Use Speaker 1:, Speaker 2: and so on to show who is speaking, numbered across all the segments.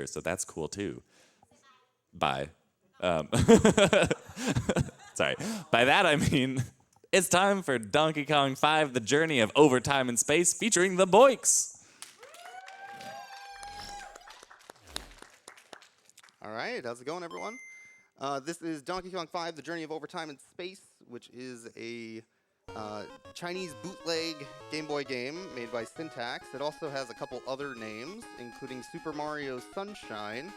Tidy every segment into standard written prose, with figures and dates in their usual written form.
Speaker 1: so that's cool too. Bye. Sorry. By that I mean it's time for Donkey Kong 5: The Journey of Overtime in Space featuring the Boyks.
Speaker 2: All right, how's it going, everyone? This is Donkey Kong 5: The Journey of Overtime in Space, which is a Chinese bootleg Game Boy game made by Syntax. It also has a couple other names, including Super Mario Sunshine,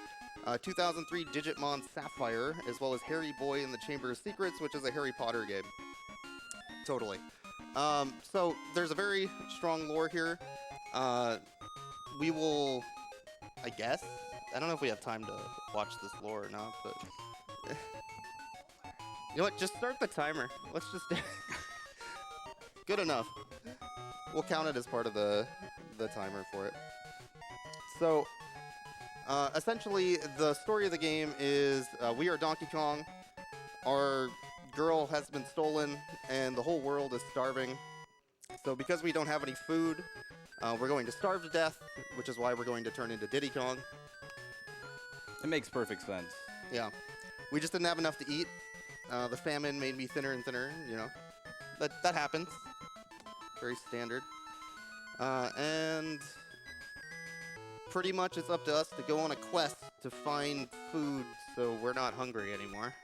Speaker 2: 2003 Digimon Sapphire, as well as Harry Boy in the Chamber of Secrets, which is a Harry Potter game. Totally. So there's a very strong lore here. We will, I guess, I don't know if we have time to watch this lore or not, but you know what? Just start the timer. Let's just good enough. We'll count it as part of the timer for it. So essentially, the story of the game is we are Donkey Kong. Our girl has been stolen, and the whole world is starving. So because we don't have any food, we're going to starve to death, which is why we're going to turn into Diddy Kong.
Speaker 3: It makes perfect sense.
Speaker 2: Yeah. We just didn't have enough to eat. The famine made me thinner and thinner, you know. That happens. Very standard. And pretty much it's up to us to go on a quest to find food so we're not hungry anymore.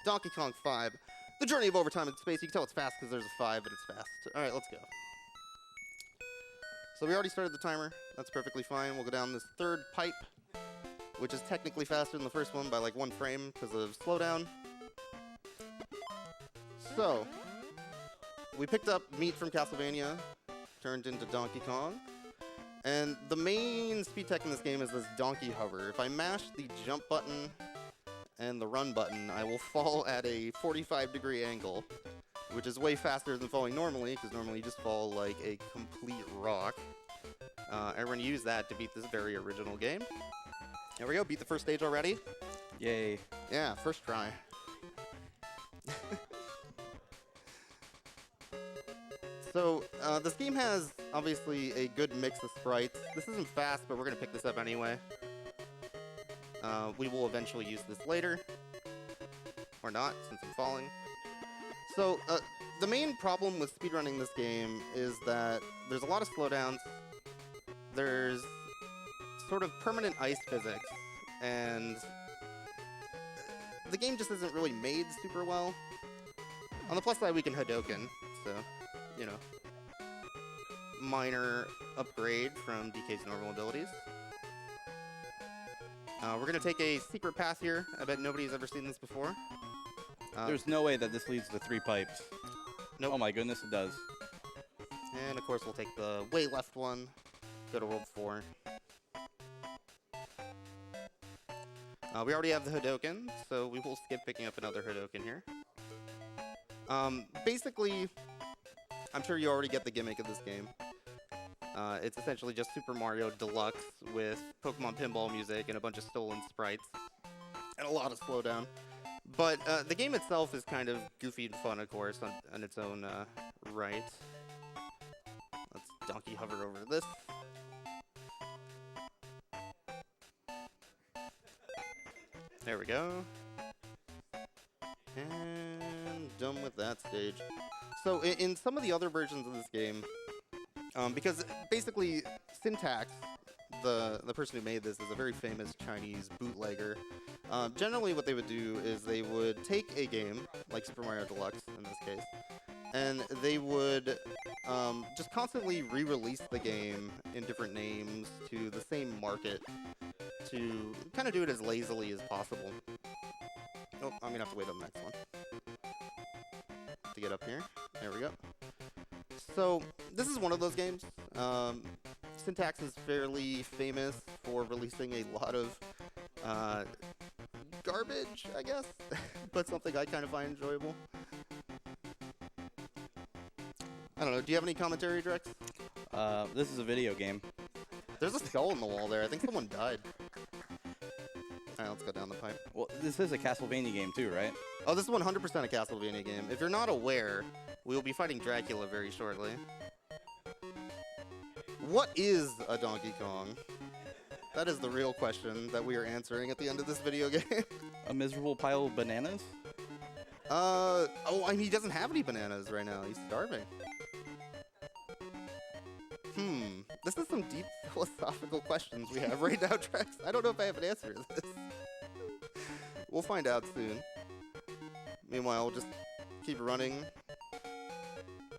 Speaker 2: Donkey Kong 5, The Journey of Overtime in Space. You can tell it's fast because there's a 5, but it's fast. All right, let's go. So we already started the timer. That's perfectly fine. We'll go down this third pipe, which is technically faster than the first one by like 1 frame because of slowdown. So, we picked up meat from Castlevania, turned into Donkey Kong, and the main speed tech in this game is this donkey hover. If I mash the jump button and the run button, I will fall at a 45-degree angle, which is way faster than falling normally, because normally you just fall like a complete rock. And we're going to use that to beat this very original game. There we go, beat the first stage already.
Speaker 3: Yay.
Speaker 2: Yeah, first try. So, this game has, obviously, a good mix of sprites. This isn't fast, but we're going to pick this up anyway. We will eventually use this later. Or not, since I'm falling. So, the main problem with speedrunning this game is that there's a lot of slowdowns. There's sort of permanent ice physics, and the game just isn't really made super well. On the plus side, we can Hadoken, so, you know, minor upgrade from DK's normal abilities. We're going to take a secret path here. I bet nobody's ever seen this before.
Speaker 3: There's no way that this leads to 3 pipes.
Speaker 2: Nope.
Speaker 3: Oh my goodness, it does.
Speaker 2: And of course, we'll take the way left one, go to World 4. We already have the Hadoken, so we will skip picking up another Hadoken here. Basically, I'm sure you already get the gimmick of this game. It's essentially just Super Mario Deluxe with Pokemon pinball music and a bunch of stolen sprites. And a lot of slowdown. But the game itself is kind of goofy and fun, of course, on its own right. Let's donkey hover over this. There we go. And done with that stage. So in some of the other versions of this game, because basically Syntax, the person who made this, is a very famous Chinese bootlegger. Generally what they would do is they would take a game, like Super Mario Deluxe in this case, and they would just constantly re-release the game in different names to the same market to kind of do it as lazily as possible. Oh, I'm going to have to wait on the next one to get up here. There we go. So, this is one of those games. Syntax is fairly famous for releasing a lot of garbage, I guess, but something I kind of find enjoyable. I don't know, do you have any commentary, Drex?
Speaker 3: This is a video game.
Speaker 2: There's a skull in the wall there. I think someone died. Alright, let's go down the pipe.
Speaker 3: Well, this is a Castlevania game too, right?
Speaker 2: Oh, this is 100% a Castlevania game. If you're not aware, we will be fighting Dracula very shortly. What is a Donkey Kong? That is the real question that we are answering at the end of this video game.
Speaker 3: A miserable pile of bananas?
Speaker 2: Oh, I mean, he doesn't have any bananas right now. He's starving. This is some deep philosophical questions we have right now, Trex. I don't know if I have an answer to this. We'll find out soon. Meanwhile, we'll just keep running.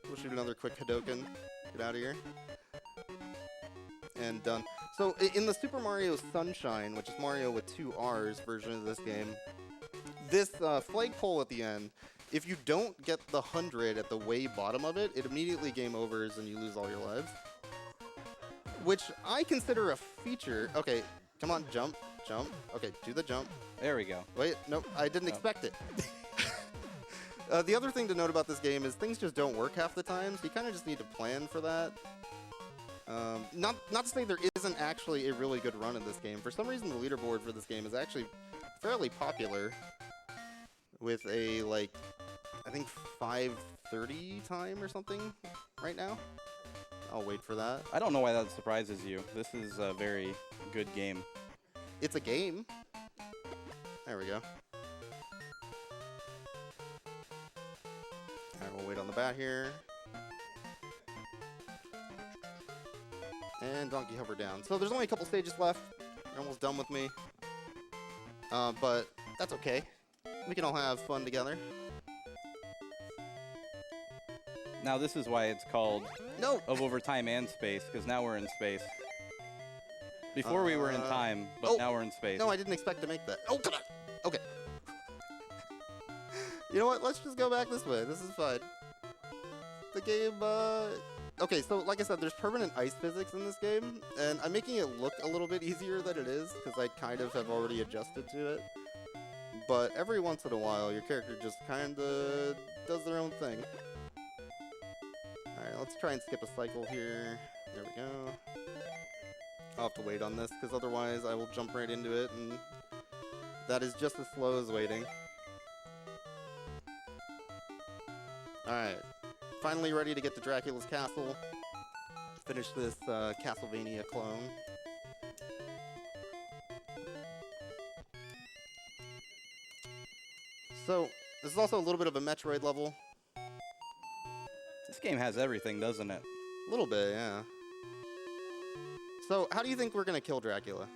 Speaker 2: We'll shoot another quick Hadoken. Get out of here. And done. So, in the Super Mario Sunshine, which is Mario with 2 R's version of this game, this flagpole at the end, if you don't get the 100 at the way bottom of it, it immediately game overs and you lose all your lives. Which I consider a feature. Okay, come on, jump, jump. Okay, do the jump.
Speaker 3: There we go.
Speaker 2: Wait, nope, I didn't expect it. The other thing to note about this game is things just don't work half the time, so you kind of just need to plan for that. Not to say there isn't actually a really good run in this game. For some reason, the leaderboard for this game is actually fairly popular with a, like, I think 5:30 time or something right now. I'll wait for that.
Speaker 3: I don't know why that surprises you. This is a very good game.
Speaker 2: It's a game. There we go. Alright, we'll wait on the bat here. And Donkey hover down. So there's only a couple stages left. You're almost done with me. But that's okay. We can all have fun together.
Speaker 3: Now this is why it's called
Speaker 2: No!
Speaker 3: Of Over Time and Space, because now we're in space. Before we were in time, but
Speaker 2: oh,
Speaker 3: now we're in space.
Speaker 2: No, I didn't expect to make that. Oh, come on! Okay. You know what? Let's just go back this way. This is fine. The game, Okay, so like I said, there's permanent ice physics in this game, and I'm making it look a little bit easier than it is, because I kind of have already adjusted to it. But every once in a while, your character just kind of does their own thing. Alright, let's try and skip a cycle here. There we go. I'll have to wait on this, because otherwise I will jump right into it, and that is just as slow as waiting. Alright. Finally ready to get to Dracula's castle. Finish this Castlevania clone. So, this is also a little bit of a Metroid level.
Speaker 3: This game has everything, doesn't it?
Speaker 2: A little bit, yeah. So, how do you think we're gonna kill Dracula?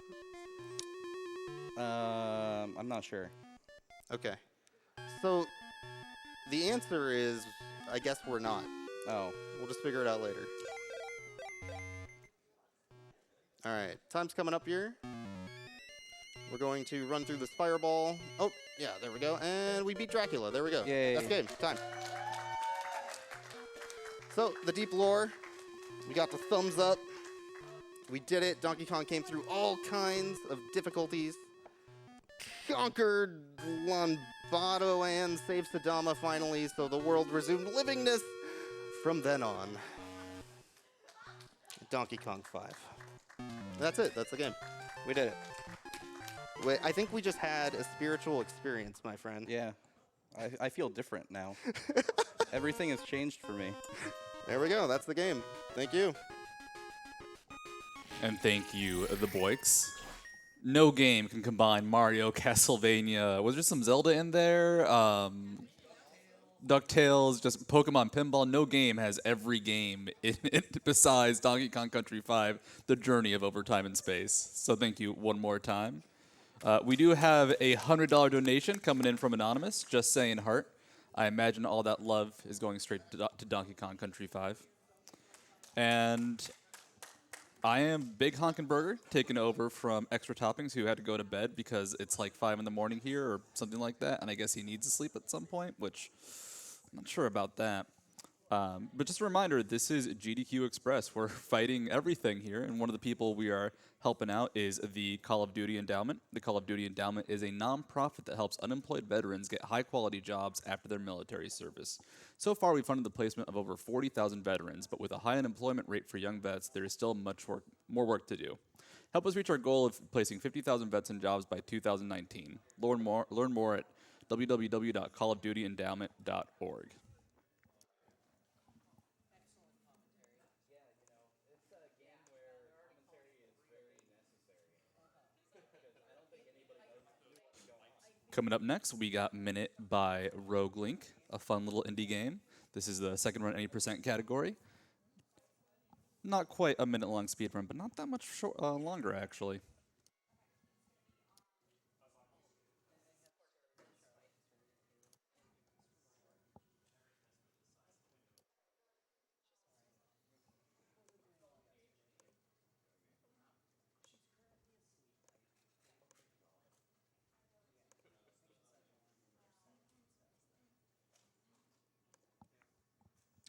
Speaker 3: I'm not sure.
Speaker 2: Okay. So, the answer is, I guess we're not.
Speaker 3: Oh.
Speaker 2: We'll just figure it out later. Alright, time's coming up here. We're going to run through this fireball. Oh, yeah, there we go. And we beat Dracula. There we go.
Speaker 3: Yay.
Speaker 2: That's game. Time. So, the deep lore. We got the thumbs up. We did it. Donkey Kong came through all kinds of difficulties. Conquered Lombardo and saved Sadama finally, so the world resumed livingness from then on. Donkey Kong 5. That's it. That's the game. We did it. Wait, I think we just had a spiritual experience, my friend.
Speaker 3: Yeah. I feel different now. Everything has changed for me.
Speaker 2: There we go. That's the game. Thank you.
Speaker 1: And thank you, the Boyks. No game can combine Mario, Castlevania. Was there some Zelda in there? DuckTales, just Pokemon Pinball. No game has every game in it besides Donkey Kong Country 5, The Journey of Over Time and Space. So thank you one more time. We do have a $100 donation coming in from Anonymous, just saying heart. I imagine all that love is going straight to Donkey Kong Country 5. And I am Big Honkin' Burger, taking over from Extra Toppings, who had to go to bed because it's like 5 in the morning here or something like that, and I guess he needs to sleep at some point, which I'm not sure about that. But just a reminder, this is GDQ Express. We're fighting everything here, and one of the people we are helping out is the Call of Duty Endowment. The Call of Duty Endowment is a nonprofit that helps unemployed veterans get high-quality jobs after their military service. So far, we've funded the placement of over 40,000 veterans, but with a high unemployment rate for young vets, there is still more work to do. Help us reach our goal of placing 50,000 vets in jobs by 2019. Learn more at www.callofdutyendowment.org. Coming up next, we got Minute by Rogue Link, a fun little indie game. This is the second run any percent category. Not quite a minute long speed run, but not that much longer actually.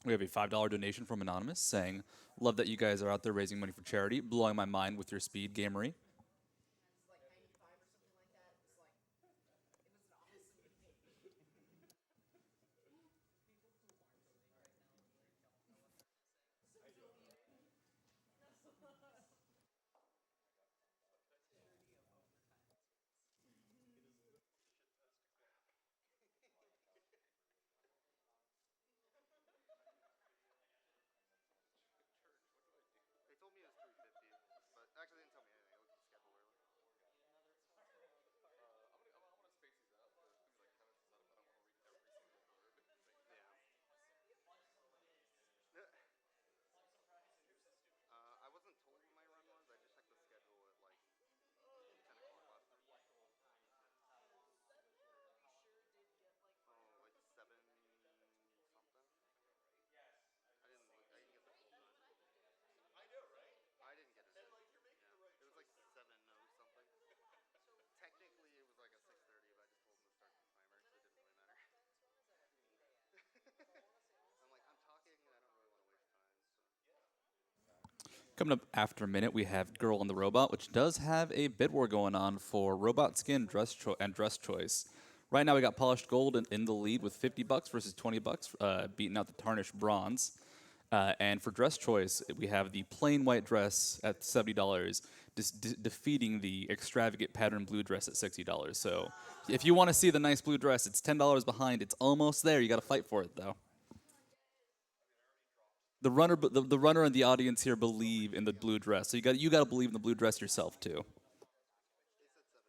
Speaker 1: We have a $5 donation from Anonymous saying, "Love that you guys are out there raising money for charity, blowing my mind with your speed gamery."
Speaker 2: They told me it was 350, but actually they didn't tell me anything. I looked at the schedule earlier. Yeah. I wasn't told what my run was. I just checked the schedule at like 10 o'clock last night. Oh, like 7 something. I didn't look. I didn't get the full time. I didn't get it. Yeah. It was like 7:0 something. Technically, it was like a 6:30, but I just told them to start the timer because it didn't really matter. I'm like, I'm talking and I don't really want to waste time. So.
Speaker 1: Coming up after a minute, we have Girl and the Robot, which does have a bid war going on for robot skin and dress choice. Right now, we got Polished Gold in the lead with $50 versus $20, beating out the Tarnished Bronze. And for dress choice, we have the plain white dress at $70, defeating the extravagant pattern blue dress at $60. So if you want to see the nice blue dress, it's $10 behind. It's almost there. You got to fight for it, though. The runner and the audience here believe in the blue dress, so you got to believe in the blue dress yourself too.
Speaker 2: They said 7:02.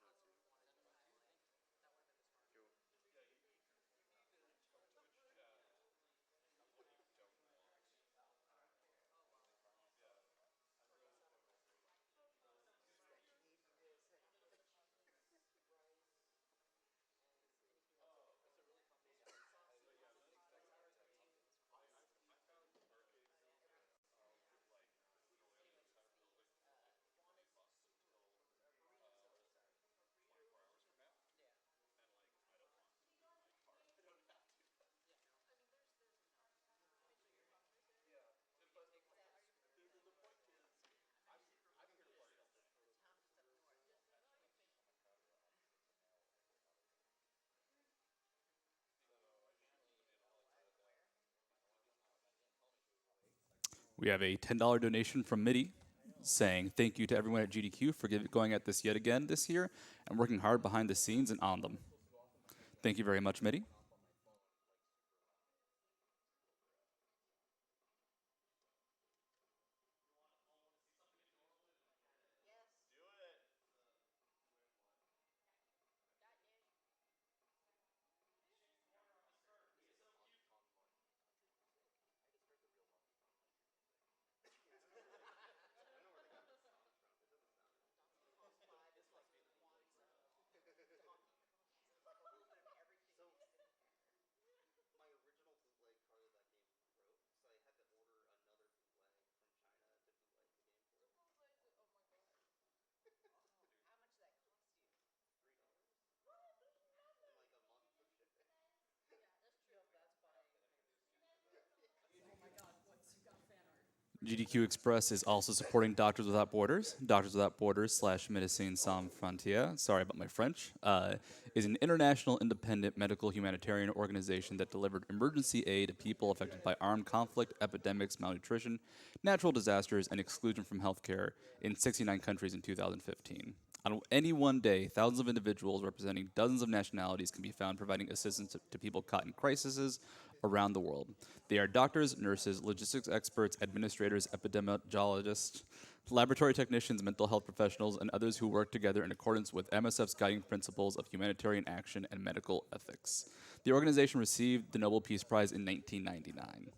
Speaker 1: We have a $10 donation from MIDI saying thank you to everyone at GDQ for going at this yet again this year and working hard behind the scenes and on them. Thank you very much, MIDI.
Speaker 2: My original bootleg card of that game broke, so I had to order another bootleg from China to bootleg the game for it. And like a month of shipping.
Speaker 1: GDQ Express is also supporting Doctors Without Borders. Doctors Without Borders / Médecins Sans Frontières, sorry about my French, is an international independent medical humanitarian organization that delivered emergency aid to people affected by armed conflict, epidemics, malnutrition, natural disasters, and exclusion from healthcare in 69 countries in 2015. On any one day, thousands of individuals representing dozens of nationalities can be found providing assistance to people caught in crises around the world. They are doctors, nurses, logistics experts, administrators, epidemiologists, laboratory technicians, mental health professionals, and others who work together in accordance with MSF's guiding principles of humanitarian action and medical ethics. The organization received the Nobel Peace Prize in 1999.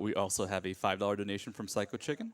Speaker 1: We also have a $5 donation from Psycho Chicken.